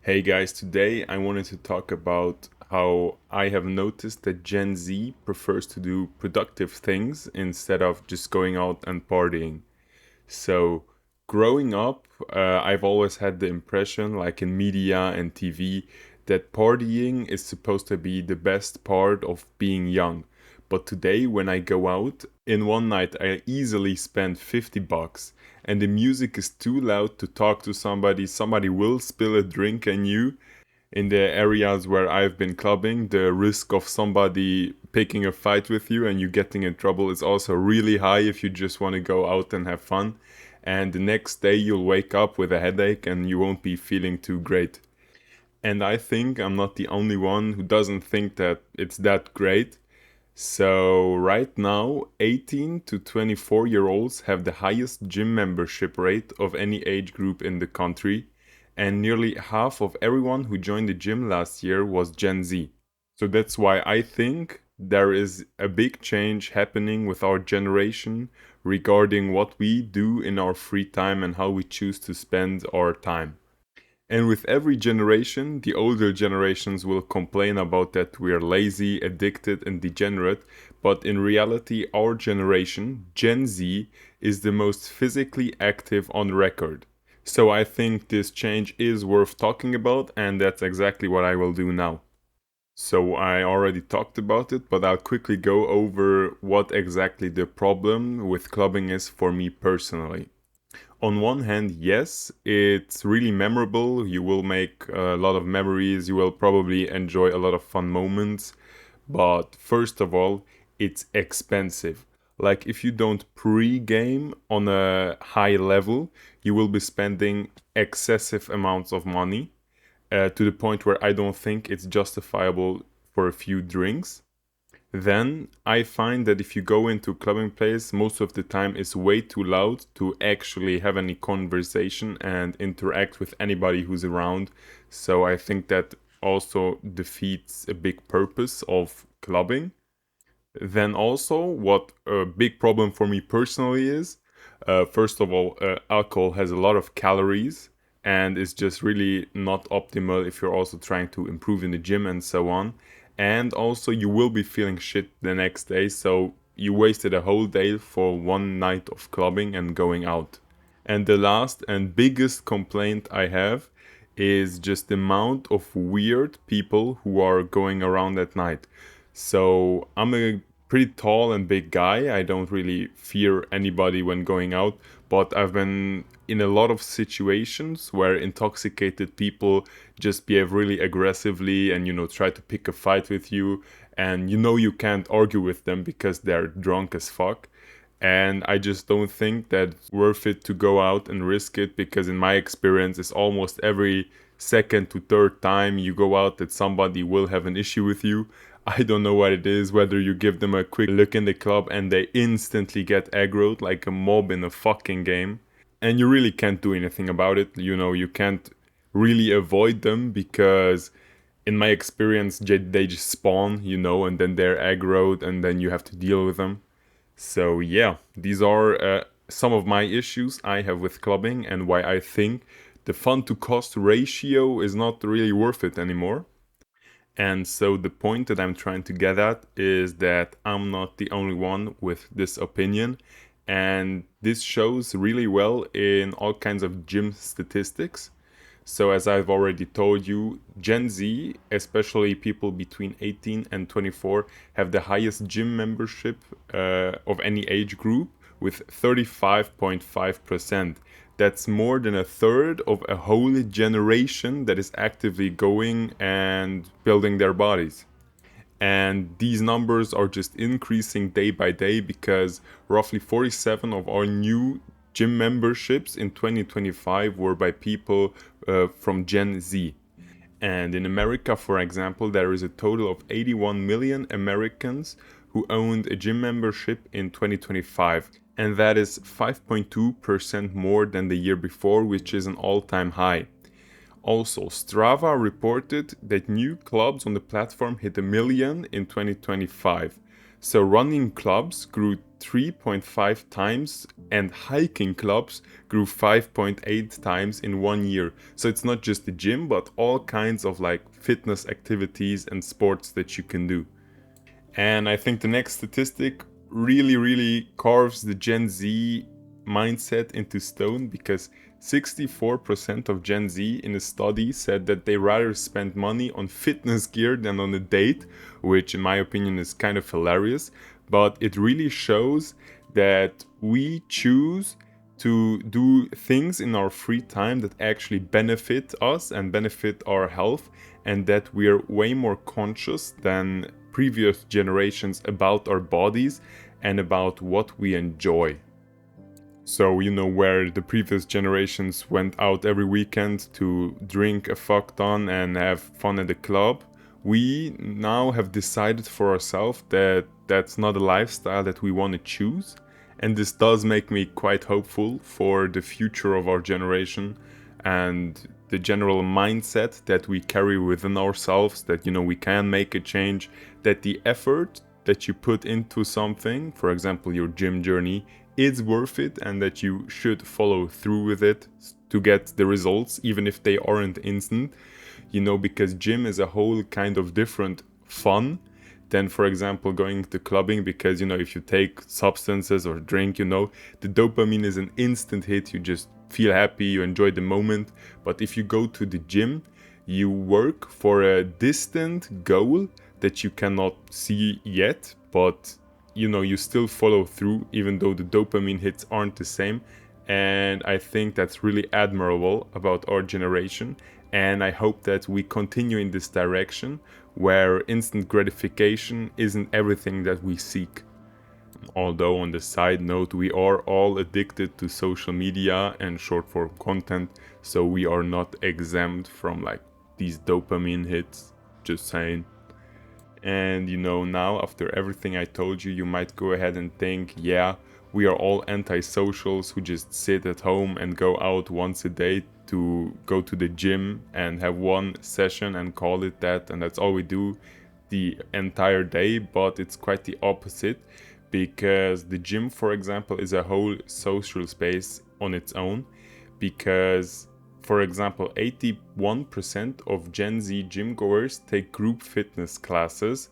Hey guys, today I wanted to talk about how I have noticed that Gen Z prefers to do productive things instead of just going out and partying. So, growing up, I've always had the impression, like in media and TV, that partying is supposed to be the best part of being young. But today, when I go out, in one night I easily spend $50, and the music is too loud to talk to somebody. Somebody will spill a drink on you. In the areas where I've been clubbing, the risk of somebody picking a fight with you and you getting in trouble is also really high if you just want to go out and have fun. And the next day you'll wake up with a headache and you won't be feeling too great. And I think I'm not the only one who doesn't think that it's that great. So, right now, 18 to 24-year-olds have the highest gym membership rate of any age group in the country, and nearly half of everyone who joined the gym last year was Gen Z. So, that's why I think there is a big change happening with our generation regarding what we do in our free time and how we choose to spend our time. And with every generation, the older generations will complain about that we are lazy, addicted, and degenerate. But in reality, our generation, Gen Z, is the most physically active on record. So I think this change is worth talking about, and that's exactly what I will do now. So I already talked about it, but I'll quickly go over what exactly the problem with clubbing is for me personally. On one hand, yes, it's really memorable. You will make a lot of memories. You will probably enjoy a lot of fun moments. But first of all, it's expensive. Like, if you don't pre-game on a high level, you will be spending excessive amounts of money to the point where I don't think it's justifiable for a few drinks. Then I find that if you go into a clubbing place, most of the time it's way too loud to actually have any conversation and interact with anybody who's around. So I think that also defeats a big purpose of clubbing. Then also, what a big problem for me personally is, first of all, alcohol has a lot of calories and is just really not optimal if you're also trying to improve in the gym and so on. And also, you will be feeling shit the next day, so you wasted a whole day for one night of clubbing and going out. And the last and biggest complaint I have is just the amount of weird people who are going around at night. So I'm a pretty tall and big guy. I don't really fear anybody when going out, but I've been in a lot of situations where intoxicated people just behave really aggressively and try to pick a fight with you, and you can't argue with them because they're drunk as fuck. And I just don't think that it's worth it to go out and risk it, because in my experience it's almost every second to third time you go out that somebody will have an issue with you. I don't know what it is, whether you give them a quick look in the club and they instantly get aggroed like a mob in a fucking game, and you really can't do anything about it. You can't really avoid them, because in my experience they just spawn, and then they're aggroed and then you have to deal with them. So yeah, these are some of my issues I have with clubbing, and why I think the fun to cost ratio is not really worth it anymore. And so the point that I'm trying to get at is that I'm not the only one with this opinion. And this shows really well in all kinds of gym statistics. So, as I've already told you, Gen Z, especially people between 18 and 24, have the highest gym membership of any age group, with 35.5%. That's more than a third of a whole generation that is actively going and building their bodies. And these numbers are just increasing day by day, because roughly 47 of our new gym memberships in 2025 were by people from Gen Z. And in America, for example, there is a total of 81 million Americans who owned a gym membership in 2025. And that is 5.2% more than the year before, which is an all-time high. Also, Strava reported that new clubs on the platform hit a million in 2025. So running clubs grew 3.5 times, and hiking clubs grew 5.8 times in 1 year. So it's not just the gym, but all kinds of like fitness activities and sports that you can do. And I think the next statistic really, really carves the Gen Z mindset into stone, because 64% of Gen Z in a study said that they rather spend money on fitness gear than on a date, which in my opinion is kind of hilarious. But it really shows that we choose to do things in our free time that actually benefit us and benefit our health, and that we are way more conscious than previous generations about our bodies and about what we enjoy. So, where the previous generations went out every weekend to drink a fuck ton and have fun at the club, we now have decided for ourselves that that's not a lifestyle that we want to choose. And this does make me quite hopeful for the future of our generation and the general mindset that we carry within ourselves, that we can make a change, that the effort that you put into something, for example your gym journey, is worth it, and that you should follow through with it to get the results, even if they aren't instant. Because gym is a whole kind of different fun than, for example, going to clubbing, because if you take substances or drink, the dopamine is an instant hit. You just feel happy, you enjoy the moment. But if you go to the gym, you work for a distant goal that you cannot see yet, but you still follow through, even though the dopamine hits aren't the same. And I think that's really admirable about our generation. And I hope that we continue in this direction, where instant gratification isn't everything that we seek. Although, on the side note, we are all addicted to social media and short form content, so we are not exempt from like these dopamine hits, just saying. And now after everything I told you, you might go ahead and think, yeah, we are all antisocials who just sit at home and go out once a day to go to the gym and have one session and call it that, and that's all we do the entire day. But it's quite the opposite, because the gym, for example, is a whole social space on its own. Because, for example, 81% of Gen Z gym goers take group fitness classes.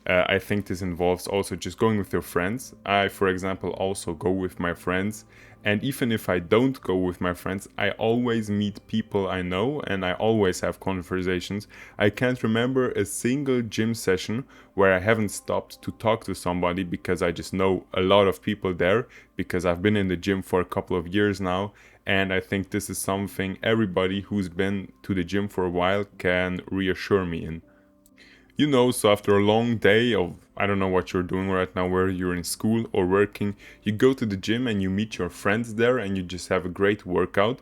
I think this involves also just going with your friends. I, for example, also go with my friends. And even if I don't go with my friends, I always meet people I know and I always have conversations. I can't remember a single gym session where I haven't stopped to talk to somebody, because I just know a lot of people there, because I've been in the gym for a couple of years now. And I think this is something everybody who's been to the gym for a while can reassure me in. So after a long day of, I don't know what you're doing right now, whether you're in school or working, you go to the gym and you meet your friends there and you just have a great workout.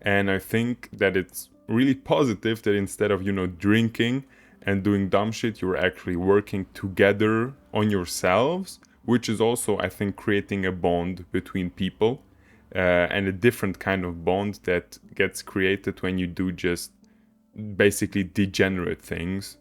And I think that it's really positive that instead of, drinking and doing dumb shit, you're actually working together on yourselves, which is also, I think, creating a bond between people, and a different kind of bond that gets created when you do just basically degenerate things.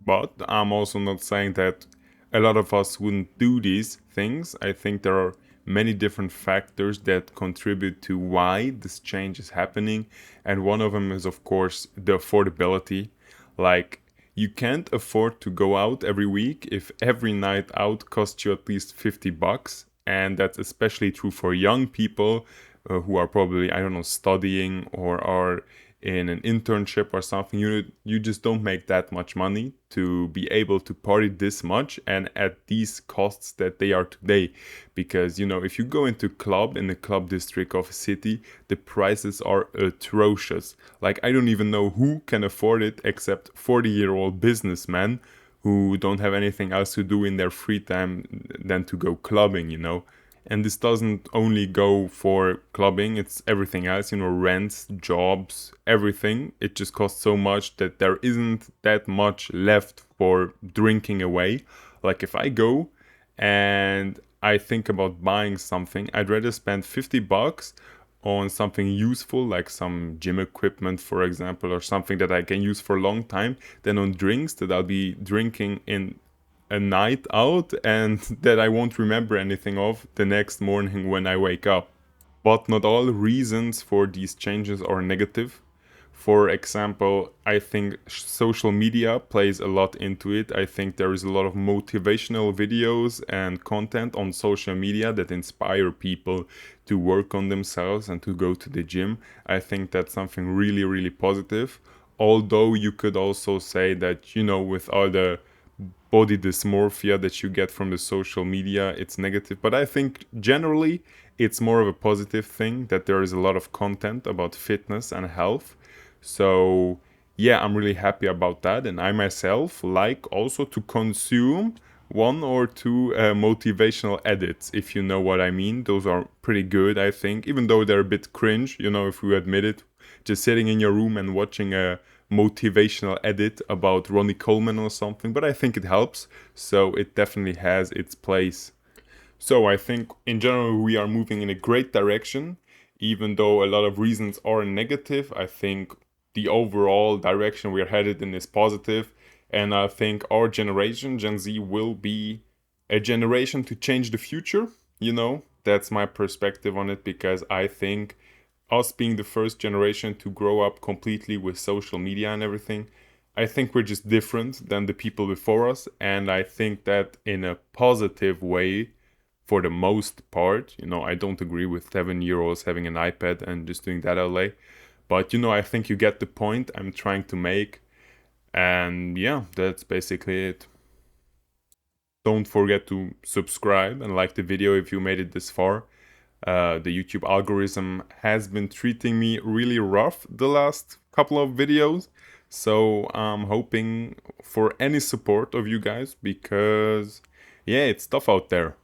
But I'm also not saying that a lot of us wouldn't do these things. I think there are many different factors that contribute to why this change is happening. And one of them is, of course, the affordability. Like, you can't afford to go out every week if every night out costs you at least $50. And that's especially true for young people who are probably, I don't know, studying or are in an internship or something. You just don't make that much money to be able to party this much and at these costs that they are today. Because if you go into club in the club district of a city, the prices are atrocious. Like, I don't even know who can afford it except 40-year-old businessmen who don't have anything else to do in their free time than to go clubbing. And this doesn't only go for clubbing, it's everything else, rents, jobs, everything. It just costs so much that there isn't that much left for drinking away. Like, if I go and I think about buying something, I'd rather spend $50 on something useful, like some gym equipment, for example, or something that I can use for a long time, than on drinks that I'll be drinking in a night out and that I won't remember anything of the next morning when I wake up. But not all reasons for these changes are negative. For example, I think social media plays a lot into it. I think there is a lot of motivational videos and content on social media that inspire people to work on themselves and to go to the gym. I think that's something really, really positive. Although you could also say that, with all the body dysmorphia that you get from the social media, it's negative. But I think generally it's more of a positive thing that there is a lot of content about fitness and health. So yeah, I'm really happy about that. And I myself like also to consume one or two motivational edits, if you know what I mean. Those are pretty good, I think, even though they're a bit cringe, if we admit it. Just sitting in your room and watching a motivational edit about Ronnie Coleman or something, but I think it helps, so it definitely has its place. So I think in general we are moving in a great direction, even though a lot of reasons are negative. I think the overall direction we are headed in is positive, and I think our generation, Gen Z, will be a generation to change the future. That's my perspective on it, because I think us being the first generation to grow up completely with social media and everything, I think we're just different than the people before us. And I think that in a positive way, for the most part, I don't agree with 7 year olds having an iPad and just doing that LA. But, I think you get the point I'm trying to make. And yeah, that's basically it. Don't forget to subscribe and like the video if you made it this far. The YouTube algorithm has been treating me really rough the last couple of videos. So I'm hoping for any support of you guys, because yeah, it's tough out there.